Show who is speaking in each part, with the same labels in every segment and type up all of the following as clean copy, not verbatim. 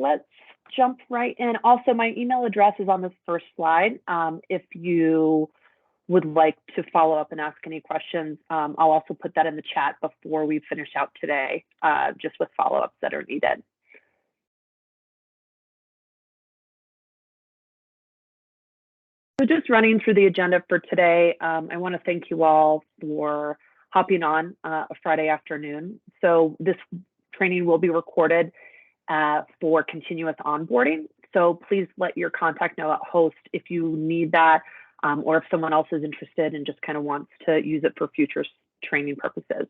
Speaker 1: let's jump right in. Also, my email address is on this first slide. If you would like to follow up and ask any questions, I'll also put that in the chat before we finish out today, just with follow-ups that are needed. So just running through the agenda for today, I want to thank you all for hopping on a Friday afternoon. So this training will be recorded for continuous onboarding. So please let your contact know at host if you need that, or if someone else is interested and just kind of wants to use it for future training purposes.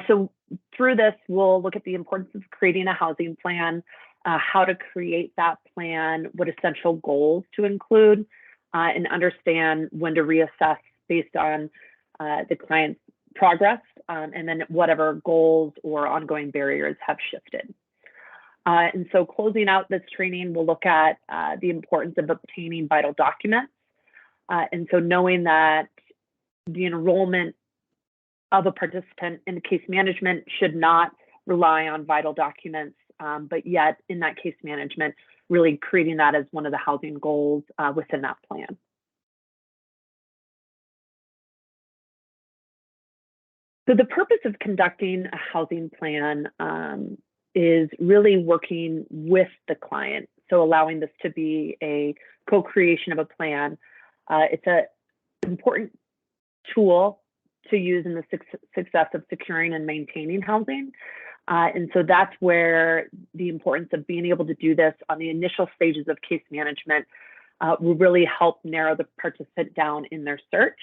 Speaker 1: So through this, we'll look at the importance of creating a housing plan, how to create that plan, what essential goals to include, and understand when to reassess based on the client's progress, and then whatever goals or ongoing barriers have shifted. And so closing out this training, we'll look at the importance of obtaining vital documents. And so knowing that the enrollment of a participant in the case management should not rely on vital documents, but yet in that case management, really creating that as one of the housing goals within that plan. So the purpose of conducting a housing plan is really working with the client. So allowing this to be a co-creation of a plan. It's an important tool to use in the success of securing and maintaining housing. And so that's where the importance of being able to do this on the initial stages of case management will really help narrow the participant down in their search.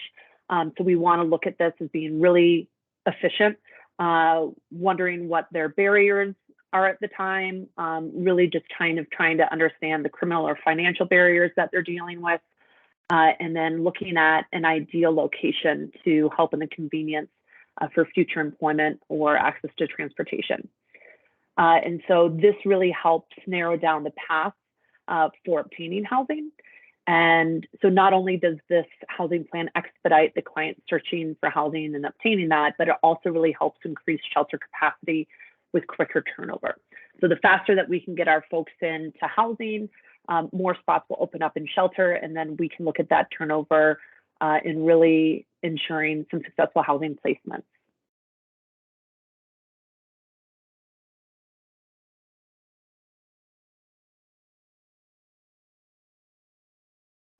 Speaker 1: So we want to look at this as being really efficient, wondering what their barriers are at the time, really just kind of trying to understand the criminal or financial barriers that they're dealing with, and then looking at an ideal location to help in the convenience for future employment or access to transportation. And so this really helps narrow down the path for obtaining housing. And so not only does this housing plan expedite the client searching for housing and obtaining that, but it also really helps increase shelter capacity with quicker turnover. So the faster that we can get our folks into housing, more spots will open up in shelter, and then we can look at that turnover in really ensuring some successful housing placements.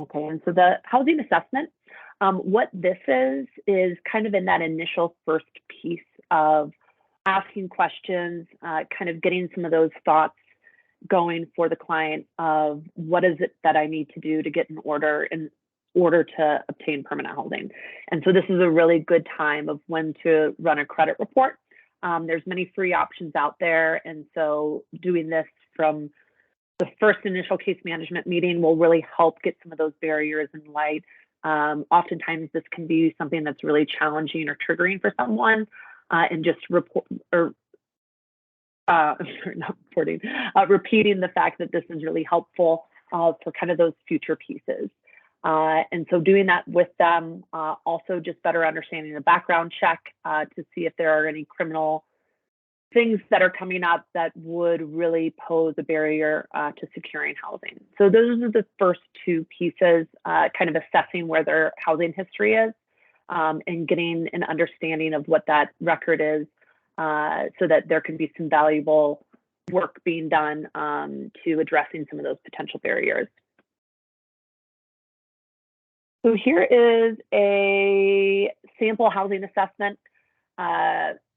Speaker 1: Okay, and so the housing assessment, what this is kind of in that initial first piece of asking questions, kind of getting some of those thoughts going for the client of what is it that I need to do to get in order to obtain permanent housing. And so this is a really good time of when to run a credit report. There's many free options out there. And so doing this from the first initial case management meeting will really help get some of those barriers in light. Oftentimes this can be something that's really challenging or triggering for someone, and just repeating the fact that this is really helpful for kind of those future pieces. And so doing that with them, also just better understanding the background check to see if there are any criminal things that are coming up that would really pose a barrier to securing housing. So those are the first two pieces, kind of assessing where their housing history is, and getting an understanding of what that record is, so that there can be some valuable work being done to addressing some of those potential barriers. So here is a sample housing assessment.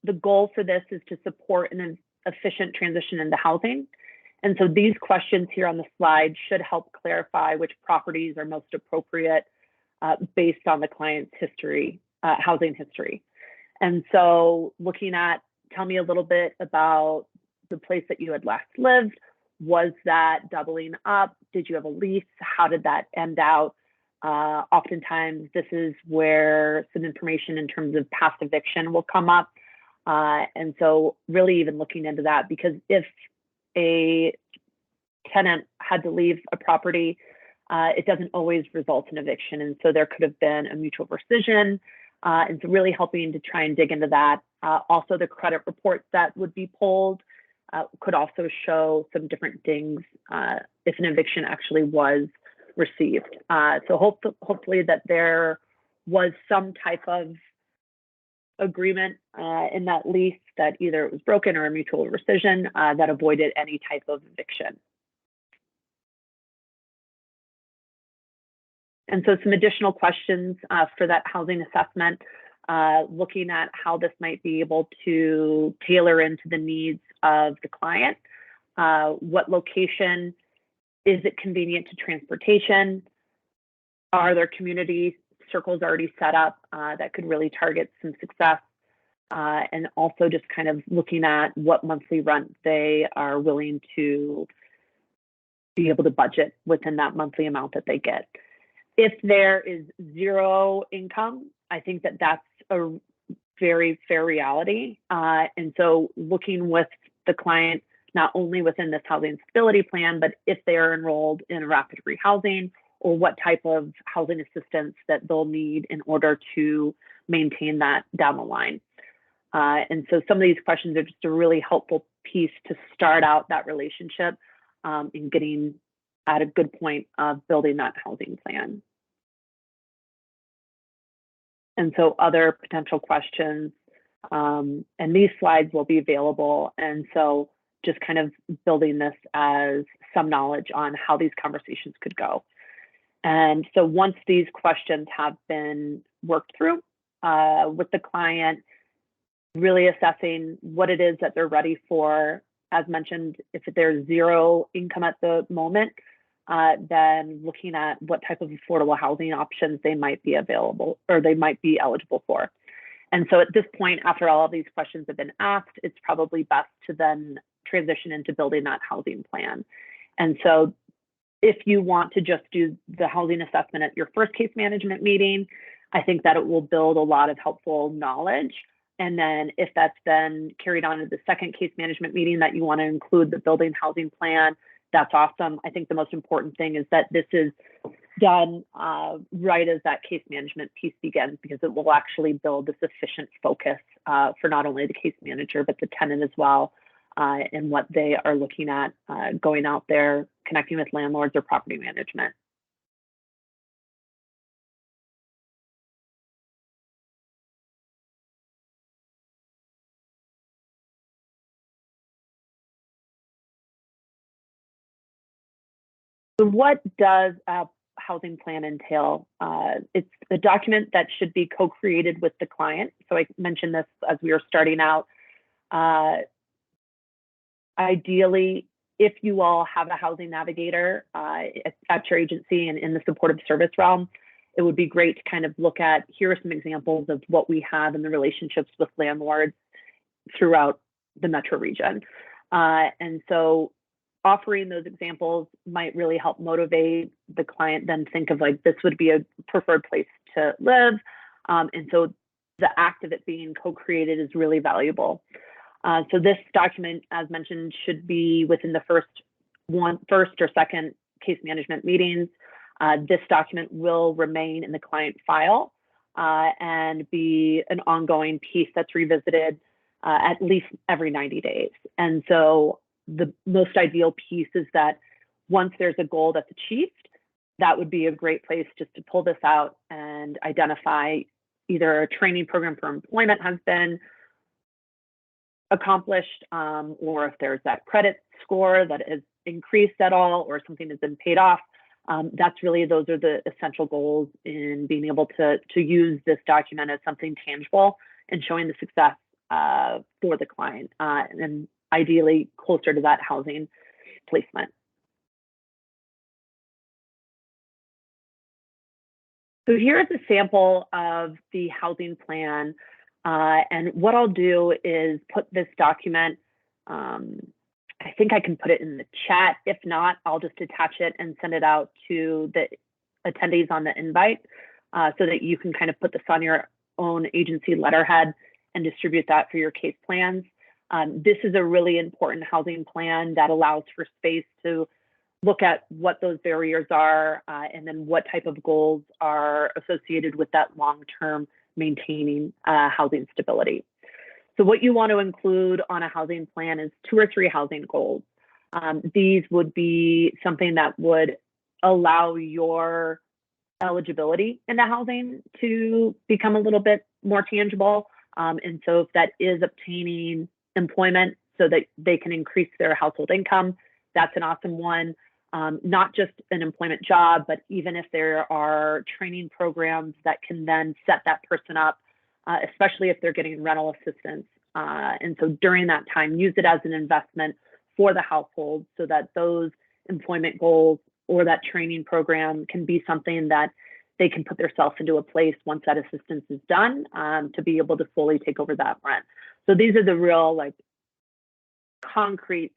Speaker 1: The goal for this is to support an efficient transition into housing. And so these questions here on the slide should help clarify which properties are most appropriate based on the client's history, housing history. And so looking at, tell me a little bit about the place that you had last lived. Was that doubling up? Did you have a lease? How did that end out? Oftentimes, this is where some information in terms of past eviction will come up. And so really even looking into that, because if a tenant had to leave a property, it doesn't always result in eviction. And so there could have been a mutual rescission. And so really helping to try and dig into that. Also the credit reports that would be pulled, could also show some different things if an eviction actually was received. So hopefully that there was some type of agreement in that lease that either it was broken or a mutual rescission that avoided any type of eviction. And so some additional questions for that housing assessment, looking at how this might be able to tailor into the needs of the client. What location? Is it convenient to transportation? Are there community circles already set up that could really target some success? And also just kind of looking at what monthly rent they are willing to be able to budget within that monthly amount that they get. If there is zero income, I think that that's a very fair reality. And so looking with the client, not only within this housing stability plan, but if they are enrolled in rapid rehousing or what type of housing assistance that they'll need in order to maintain that down the line. And so some of these questions are just a really helpful piece to start out that relationship in getting at a good point of building that housing plan. And so other potential questions, and these slides will be available. And so just kind of building this as some knowledge on how these conversations could go. And so once these questions have been worked through with the client, really assessing what it is that they're ready for. As mentioned, if there's zero income at the moment, then looking at what type of affordable housing options they might be available or they might be eligible for. And so at this point, after all of these questions have been asked, it's probably best to then transition into building that housing plan. And so if you want to just do the housing assessment at your first case management meeting, I think that it will build a lot of helpful knowledge. And then if that's then carried on to the second case management meeting that you want to include the building housing plan, that's awesome. I think the most important thing is that this is done right as that case management piece begins, because it will actually build a sufficient focus for not only the case manager, but the tenant as well, in what they are looking at going out there, connecting with landlords or property management. So what does a housing plan entail? It's a document that should be co-created with the client. So I mentioned this as we were starting out. Ideally, if you all have a housing navigator at your agency and in the supportive service realm, it would be great to kind of look at, here are some examples of what we have in the relationships with landlords throughout the metro region. And so offering those examples might really help motivate the client, then think of like, this would be a preferred place to live. And so the act of it being co-created is really valuable. So this document, as mentioned, should be within the first or second case management meetings. This document will remain in the client file and be an ongoing piece that's revisited at least every 90 days. And so the most ideal piece is that once there's a goal that's achieved, that would be a great place just to pull this out and identify either a training program for employment has been accomplished, or if there's that credit score that is increased at all, or something has been paid off. That's really, those are the essential goals in being able to use this document as something tangible and showing the success for the client, and ideally closer to that housing placement. So here's a sample of the housing plan. And what I'll do is put this document, I think I can put it in the chat. If not, I'll just attach it and send it out to the attendees on the invite so that you can kind of put this on your own agency letterhead and distribute that for your case plans. This is a really important housing plan that allows for space to look at what those barriers are and then what type of goals are associated with that long-term maintaining housing stability. So what you want to include on a housing plan is 2 or 3 housing goals. These would be something that would allow your eligibility into housing to become a little bit more tangible. And so if that is obtaining employment so that they can increase their household income, that's an awesome one. Not just an employment job, but even if there are training programs that can then set that person up, especially if they're getting rental assistance. And so during that time, use it as an investment for the household so that those employment goals or that training program can be something that they can put themselves into a place once that assistance is done, to be able to fully take over that rent. So these are the real like concrete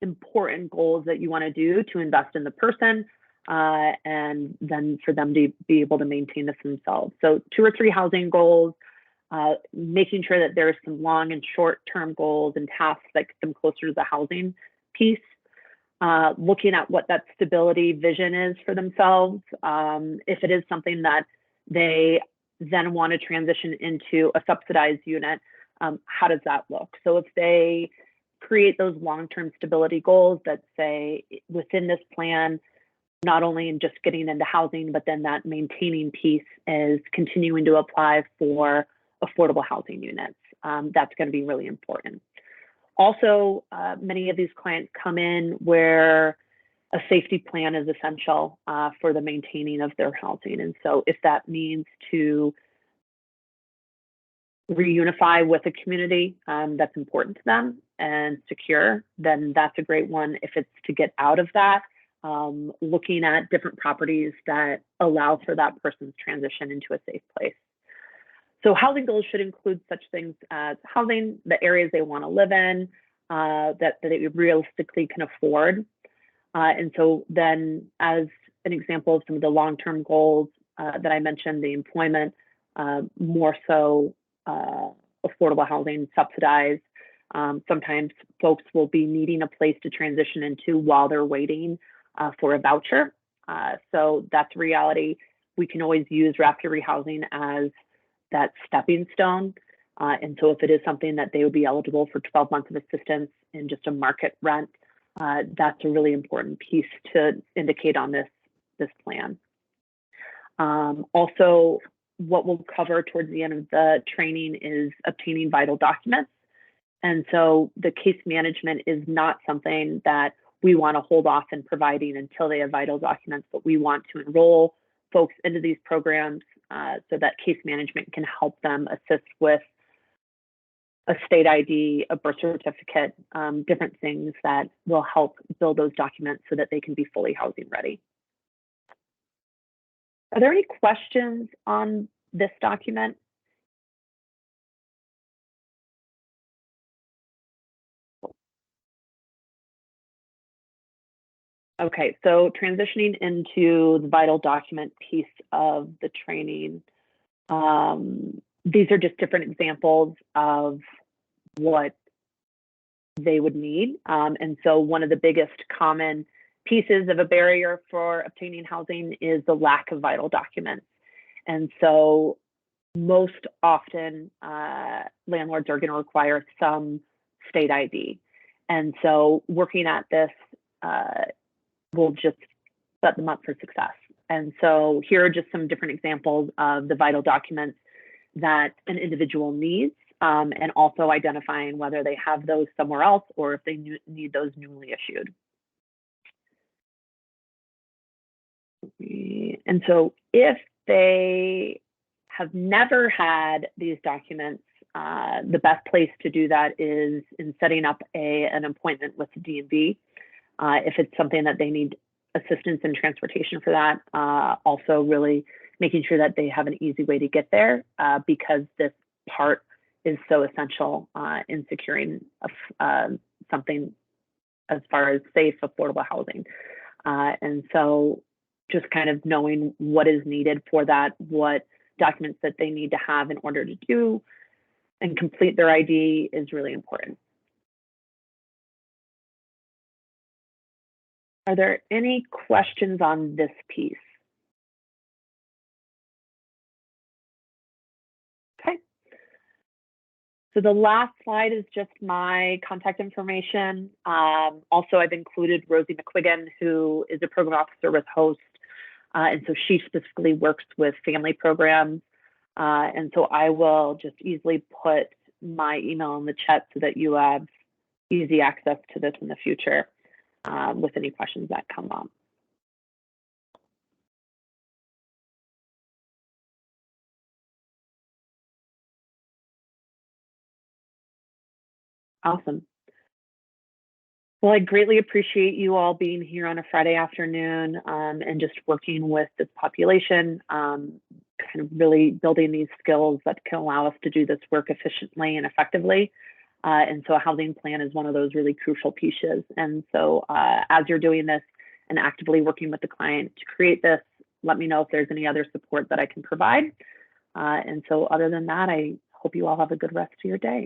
Speaker 1: important goals that you want to do to invest in the person, and then for them to be able to maintain this themselves. So 2 or 3 housing goals, making sure that there's some long and short-term goals and tasks that get them closer to the housing piece. Looking at what that stability vision is for themselves. If it is something that they then want to transition into a subsidized unit, how does that look? So if they create those long-term stability goals that say within this plan, not only in just getting into housing, but then that maintaining piece is continuing to apply for affordable housing units. That's going to be really important. Also, many of these clients come in where a safety plan is essential for the maintaining of their housing. And so if that means to reunify with a community that's important to them and secure, then that's a great one. If it's to get out of that, looking at different properties that allow for that person's transition into a safe place. So housing goals should include such things as housing, the areas they want to live in, that they realistically can afford. And so then as an example of some of the long-term goals that I mentioned, the employment, more so affordable housing, subsidized. Sometimes folks will be needing a place to transition into while they're waiting for a voucher. So that's reality. We can always use Rapid Rehousing as that stepping stone. And so if it is something that they would be eligible for 12 months of assistance in just a market rent, that's a really important piece to indicate on this plan. Also, what we'll cover towards the end of the training is obtaining vital documents. And so the case management is not something that we want to hold off in providing until they have vital documents, but we want to enroll folks into these programs so that case management can help them assist with a state ID, a birth certificate, different things that will help build those documents so that they can be fully housing ready. Are there any questions on this document? Okay, so transitioning into the vital document piece of the training, these are just different examples of what they would need. And so one of the biggest common pieces of a barrier for obtaining housing is the lack of vital documents. And so most often landlords are going to require some state ID. And so working at this will just set them up for success. And so here are just some different examples of the vital documents that an individual needs, and also identifying whether they have those somewhere else or if they need those newly issued. And so if they have never had these documents, the best place to do that is in setting up an appointment with the DMV. If it's something that they need assistance and transportation for that, also really making sure that they have an easy way to get there, because this part is so essential in securing something as far as safe, affordable housing. And so just kind of knowing what is needed for that, what documents that they need to have in order to do and complete their ID is really important. Are there any questions on this piece? Okay. So the last slide is just my contact information. Also, I've included Rosie McQuiggan, who is a program officer with Host. And so she specifically works with family programs. And so I will just easily put my email in the chat so that you have easy access to this in the future with any questions that come up. Awesome. Well, I greatly appreciate you all being here on a Friday afternoon and just working with this population, kind of really building these skills that can allow us to do this work efficiently and effectively. And so a housing plan is one of those really crucial pieces. And so as you're doing this and actively working with the client to create this, let me know if there's any other support that I can provide. And so other than that, I hope you all have a good rest of your day.